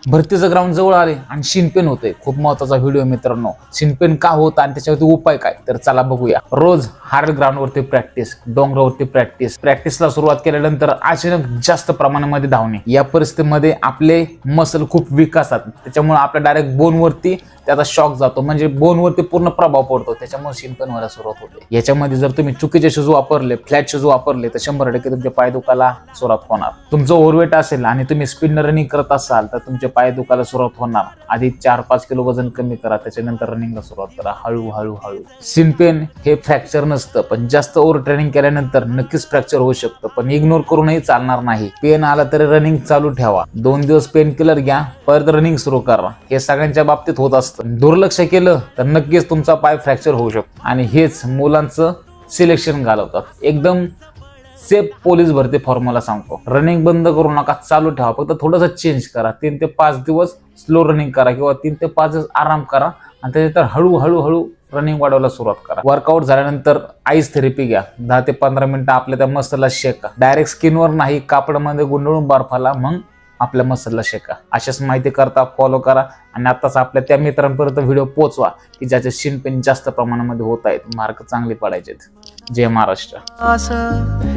भरतीचं ग्राउंड जवळ आले आणि शिनपेन होते. खूप महत्वाचा व्हिडिओ मित्रांनो. शिनपेन का होत आणि त्याच्यावरती उपाय काय, तर चला बघूया. रोज हार्ड ग्राउंड वरती प्रॅक्टिस, डोंगरावरती प्रॅक्टिसला सुरुवात केल्यानंतर अचानक जास्त प्रमाणामध्ये धावणे, या परिस्थितीमध्ये आपले मसल खूप वीक असतात. त्याच्यामुळे आपल्या डायरेक्ट बोनवरती त्याचा शॉक जातो, म्हणजे बोनवरती पूर्ण प्रभाव पडतो. त्याच्यामुळे शिनपेन व्हायला सुरुवात होते. याच्यामध्ये जर तुम्ही चुकीचे शूज वापरले, फ्लॅट शूज वापरले, तर 100% तुमचे पाय दुखायला सुरुवात होणार. तुमचं ओव्हरवेट असेल आणि तुम्ही स्पीड रनिंग करत असाल तर तुमचे पाय दुखायला सुरुवात होणार. आधी 4-5 किलो वजन कमी करा, त्याच्यानंतर रनिंगला सुरुवात करा, हळूहळू. शिनपेन हे फ्रॅक्चर नसतं, पण जास्त ओव्हर ट्रेनिंग केल्यानंतर नक्कीच फ्रॅक्चर होऊ शकतं. पण इग्नोर करूनही चालणार नाही. पेन आला तरी रनिंग चालू ठेवा. 2 दिवस पेन किलर घ्या, परत रनिंग सुरू करा. हे सगळ्यांच्या बाबतीत होत असतं. दुर्लक्ष केलं तर नक्कीच तुमचा पाय फ्रॅक्चर होऊ शकतो. आणि हेच मुलांचं सिलेक्शन घालवतात. एकदम सेफ पोलीस भरती फॉर्म्युला सांगतो. रनिंग बंद करू नका, चालू ठेवा. फक्त थोडंसं चेंज करा. 3 ते 5 दिवस स्लो रनिंग करा किंवा 3 ते 5 दिवस आराम करा आणि त्याच्यानंतर हळूहळू रनिंग वाढवायला सुरुवात करा. वर्कआउट झाल्यानंतर आईस थेरपी घ्या. 10 ते 15 मिनिटं आपल्या त्या मसलला शेका. डायरेक्ट स्किनवर नाही, कापडामध्ये गुंडळून बर्फाला मग आपल्या मसलला शेका. अशाच माहिती करता फॉलो करा आणि आताच आपल्या त्या मित्रांपर्यंत व्हिडिओ पोहोचवा की ज्याचे शिनपेन जास्त प्रमाणामध्ये होत आहेत, मार्क चांगले पडायचे. जय महाराष्ट्र.